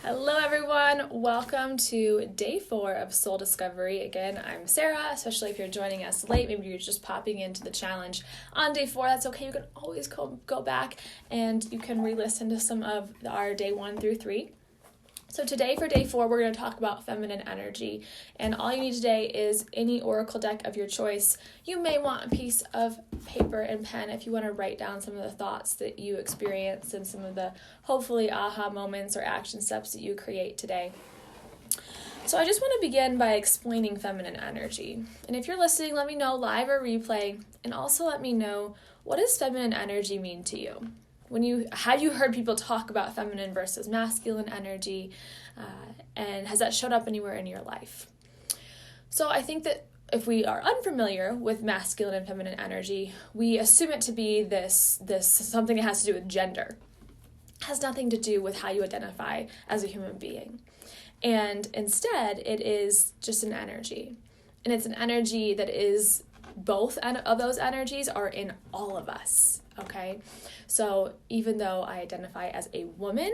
Hello everyone, welcome to day 4 of Soul Discovery. Again, I'm Sarah, especially if you're joining us late, maybe you're just popping into the challenge on day 4, that's okay, you can always go back and you can re-listen to some of our day 1 through 3. So today for day 4, we're going to talk about feminine energy, and all you need today is any oracle deck of your choice. You may want a piece of paper and pen if you want to write down some of the thoughts that you experience and some of the hopefully aha moments or action steps that you create today. So I just want to begin by explaining feminine energy. And if you're listening, let me know live or replay, and also let me know, what does feminine energy mean to you? Have you heard people talk about feminine versus masculine energy, and has that showed up anywhere in your life? So I think that if we are unfamiliar with masculine and feminine energy, we assume it to be this something that has to do with gender. It has nothing to do with how you identify as a human being. And instead, it is just an energy. And it's an energy that is both of those energies are in all of us, okay? So even though I identify as a woman,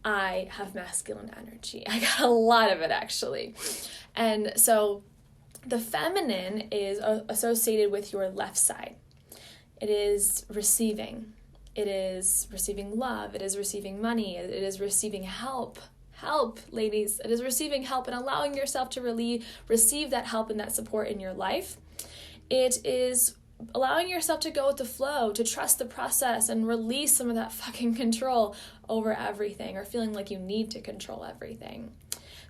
I have masculine energy. I got a lot of it, actually. And so the feminine is associated with your left side. It is receiving. It is receiving love. It is receiving money. It is receiving help. Help, ladies. It is receiving help and allowing yourself to receive that help and that support in your life. It is allowing yourself to go with the flow, to trust the process and release some of that fucking control over everything, or feeling like you need to control everything.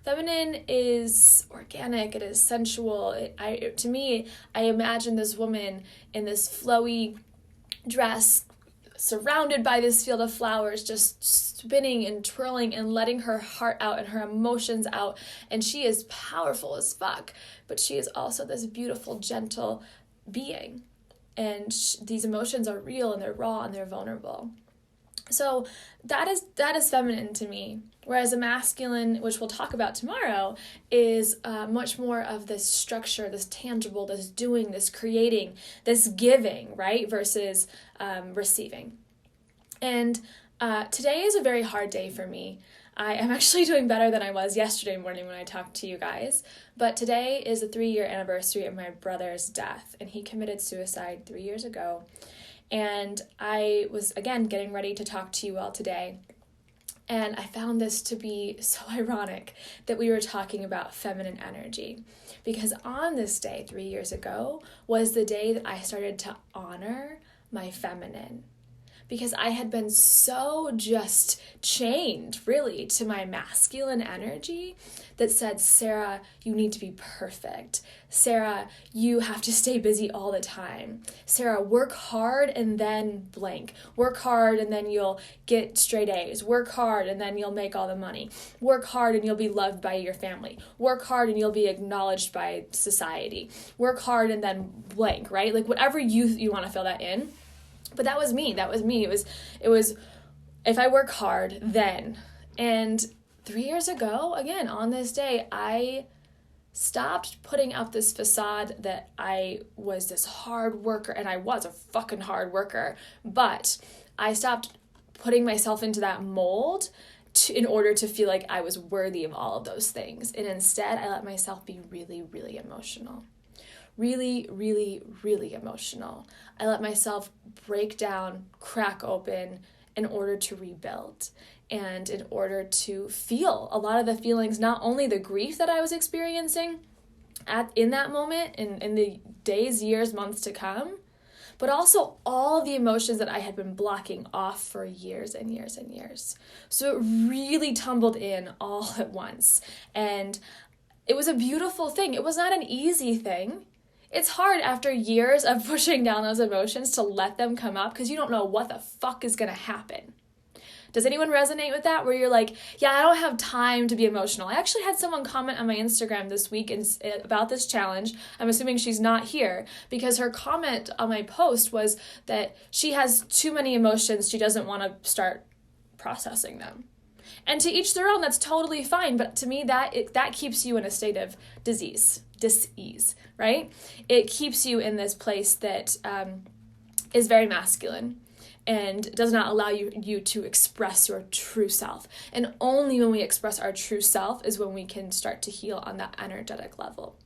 Feminine is organic, it is sensual. To me, I imagine this woman in this flowy dress, surrounded by this field of flowers, just spinning and twirling and letting her heart out and her emotions out. And she is powerful as fuck, but she is also this beautiful, gentle being. And these emotions are real and they're raw and they're vulnerable. So that is feminine to me. Whereas a masculine, which we'll talk about tomorrow, is much more of this structure, this tangible, this doing, this creating, this giving, right? Versus receiving. And today is a very hard day for me. I am actually doing better than I was yesterday morning when I talked to you guys. But today is the 3-year anniversary of my brother's death, and he committed suicide 3 years ago. And I was, again, getting ready to talk to you all today. And I found this to be so ironic that we were talking about feminine energy. Because on this day, 3 years ago, was the day that I started to honor my feminine. Because I had been so just chained, really, to my masculine energy that said, Sarah, you need to be perfect. Sarah, you have to stay busy all the time. Sarah, work hard and then blank. Work hard and then you'll get straight A's. Work hard and then you'll make all the money. Work hard and you'll be loved by your family. Work hard and you'll be acknowledged by society. Work hard and then blank, right? Like whatever you want to fill that in. But that was me. It was if I work hard, then. And 3 years ago, again, on this day, I stopped putting out this facade that I was this hard worker, and I was a fucking hard worker, but I stopped putting myself into that mold in order to feel like I was worthy of all of those things. And instead, I let myself be really, really emotional. Really, really, really emotional. I let myself break down, crack open in order to rebuild and in order to feel a lot of the feelings, not only the grief that I was experiencing in that moment, in the days, years, months to come, but also all the emotions that I had been blocking off for years and years and years. So it really tumbled in all at once. And it was a beautiful thing. It was not an easy thing. It's hard after years of pushing down those emotions to let them come up because you don't know what the fuck is going to happen. Does anyone resonate with that? Where you're like, yeah, I don't have time to be emotional. I actually had someone comment on my Instagram this week about this challenge. I'm assuming she's not here because her comment on my post was that she has too many emotions. She doesn't want to start processing them. And to each their own, that's totally fine. But to me, that keeps you in a state of dis-ease, right? It keeps you in this place that is very masculine. and does not allow you to express your true self. And only when we express our true self is when we can start to heal on that energetic level.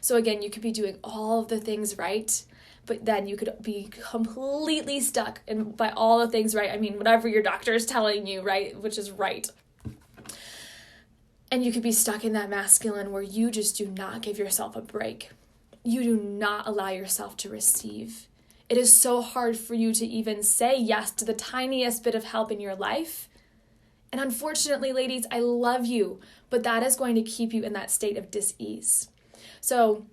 So again, you could be doing all of the things right, but then you could be completely stuck. And by all the things right, I mean whatever your doctor is telling you, right, which is right. And you could be stuck in that masculine where you just do not give yourself a break. You do not allow yourself to receive. It is so hard for you to even say yes to the tiniest bit of help in your life. And unfortunately, ladies, I love you, but that is going to keep you in that state of dis-ease. So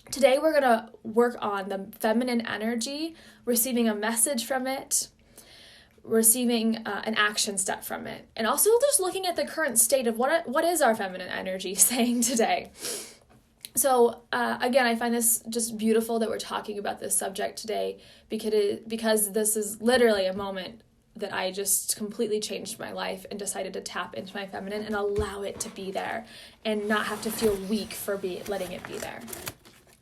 today we're going to work on the feminine energy, receiving a message from it, receiving an action step from it, and also just looking at the current state of what is our feminine energy saying today. So again, I find this just beautiful that we're talking about this subject today because this is literally a moment that I just completely changed my life and decided to tap into my feminine and allow it to be there and not have to feel weak for letting it be there.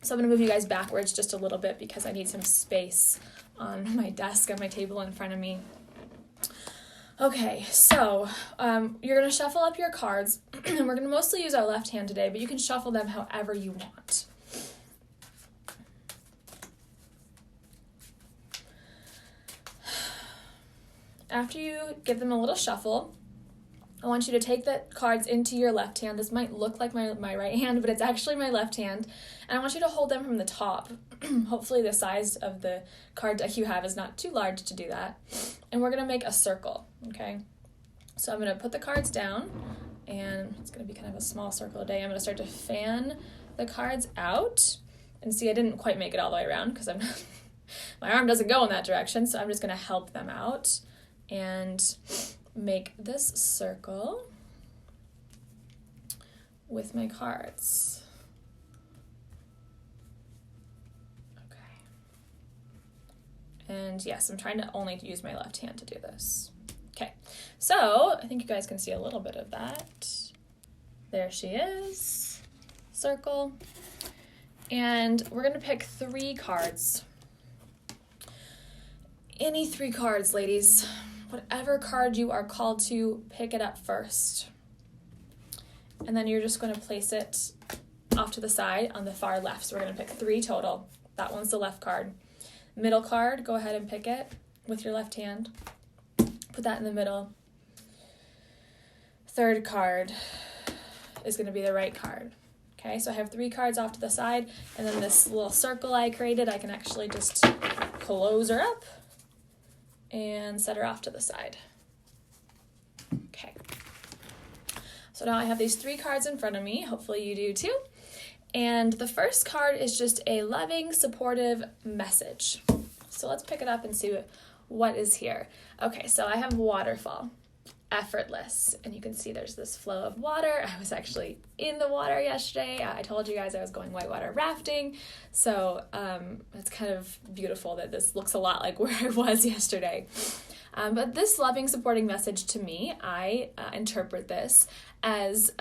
So I'm going to move you guys backwards just a little bit because I need some space on my desk and my table in front of me. Okay, so you're going to shuffle up your cards, and we're going to mostly use our left hand today, but you can shuffle them however you want. After you give them a little shuffle, I want you to take the cards into your left hand. This might look like my right hand, but it's actually my left hand. And I want you to hold them from the top. Hopefully the size of the card deck you have is not too large to do that. And we're going to make a circle, okay? So I'm going to put the cards down, and it's going to be kind of a small circle today. I'm going to start to fan the cards out. And see, I didn't quite make it all the way around because my arm doesn't go in that direction, so I'm just going to help them out and make this circle with my cards. Okay. And yes, I'm trying to only use my left hand to do this. Okay, so I think you guys can see a little bit of that. There she is, circle. And we're gonna pick 3 cards. Any 3 cards, ladies. Whatever card you are called to, pick it up first. And then you're just going to place it off to the side on the far left. So we're going to pick 3 total. That one's the left card. Middle card, go ahead and pick it with your left hand. Put that in the middle. Third card is going to be the right card. Okay, so I have 3 cards off to the side. And then this little circle I created, I can actually just close her up and set her off to the side. Okay. So now I have these 3 cards in front of me. Hopefully you do too. And the first card is just a loving, supportive message. So let's pick it up and see what is here. Okay, so I have waterfall, effortless. And you can see there's this flow of water. I was actually in the water yesterday. I told you guys I was going whitewater rafting. So it's kind of beautiful that this looks a lot like where I was yesterday. But this loving, supporting message to me, I interpret this as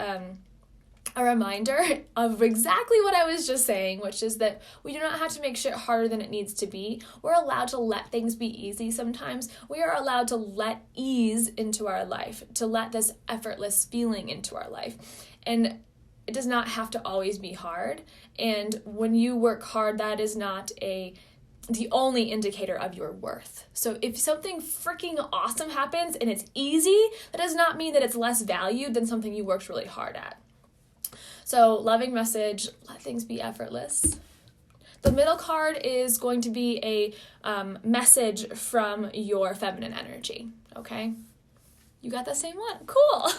a reminder of exactly what I was just saying, which is that we do not have to make shit harder than it needs to be. We're allowed to let things be easy sometimes. We are allowed to let ease into our life, to let this effortless feeling into our life. And it does not have to always be hard. And when you work hard, that is not the only indicator of your worth. So if something freaking awesome happens and it's easy, that does not mean that it's less valued than something you worked really hard at. So loving message, let things be effortless. The middle card is going to be a message from your feminine energy, okay? You got the same one, cool.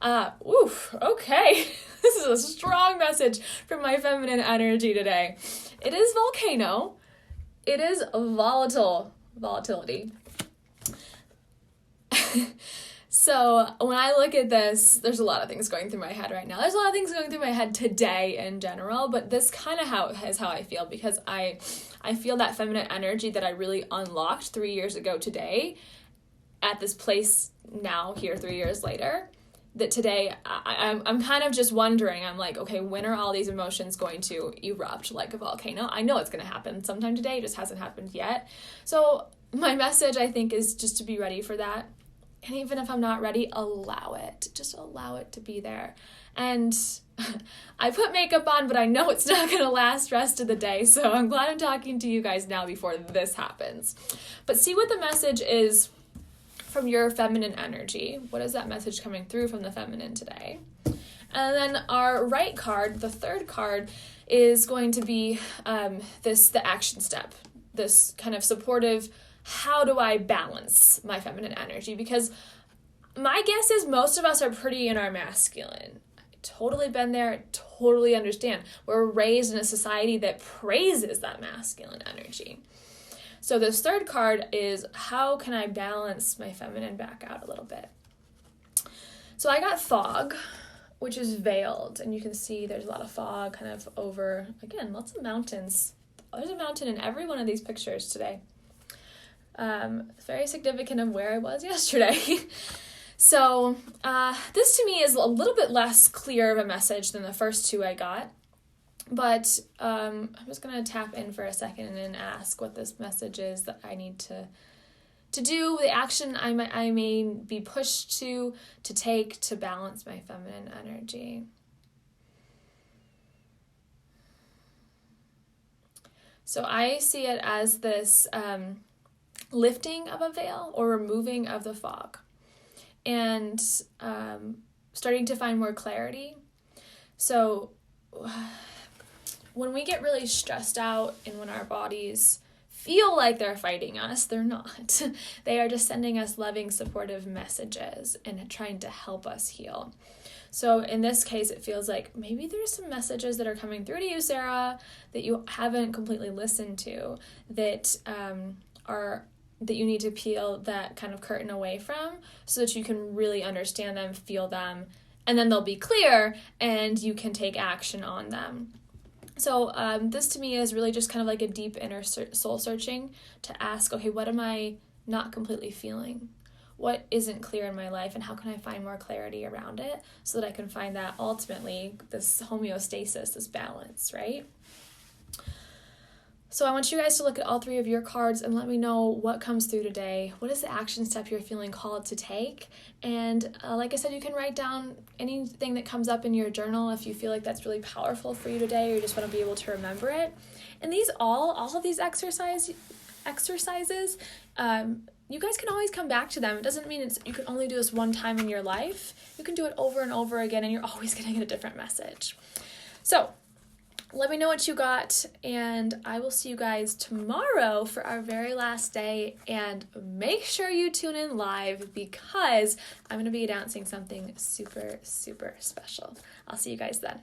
Okay. This is a strong message from my feminine energy today. It is volcano. It is volatility. So when I look at this, there's a lot of things going through my head right now. There's a lot of things going through my head today in general, but this kind of is how I feel, because I feel that feminine energy that I really unlocked 3 years ago today at this place now here 3 years later. that today I'm kind of just wondering, I'm like, okay, when are all these emotions going to erupt like a volcano? I know it's going to happen sometime today, it just hasn't happened yet. So my message, I think, is just to be ready for that. And even if I'm not ready, allow it. Just allow it to be there. And I put makeup on, but I know it's not going to last rest of the day. So I'm glad I'm talking to you guys now before this happens. But see what the message is from your feminine energy. What is that message coming through from the feminine today? And then our right card, the third card, is going to be the action step, this kind of supportive, how do I balance my feminine energy? Because my guess is most of us are pretty in our masculine. Totally been there, totally understand. We're raised in a society that praises that masculine energy. So this third card is, how can I balance my feminine back out a little bit? So I got fog, which is veiled, and you can see there's a lot of fog kind of over, again, lots of mountains. There's a mountain in every one of these pictures today. Very significant of where I was yesterday. So this to me is a little bit less clear of a message than the first two I got. But I'm just going to tap in for a second and ask what this message is that I need to do, the action I may be pushed to take to balance my feminine energy. So I see it as this lifting of a veil or removing of the fog and starting to find more clarity. So when we get really stressed out and when our bodies feel like they're fighting us, they're not. They are just sending us loving, supportive messages and trying to help us heal. So in this case, it feels like maybe there's some messages that are coming through to you, Sarah, that you haven't completely listened to, that that you need to peel that kind of curtain away from so that you can really understand them, feel them, and then they'll be clear and you can take action on them. So this to me is really just kind of like a deep inner soul searching to ask, okay, what am I not completely feeling? What isn't clear in my life, and how can I find more clarity around it so that I can find that ultimately this homeostasis, this balance, right? So I want you guys to look at all three of your cards and let me know what comes through today. What is the action step you're feeling called to take? And like I said, you can write down anything that comes up in your journal if you feel like that's really powerful for you today, or you just want to be able to remember it. And all of these exercises, you guys can always come back to them. It doesn't mean you can only do this one time in your life. You can do it over and over again, and you're always going to get a different message. So let me know what you got, and I will see you guys tomorrow for our very last day. And make sure you tune in live because I'm going to be announcing something super, super special. I'll see you guys then.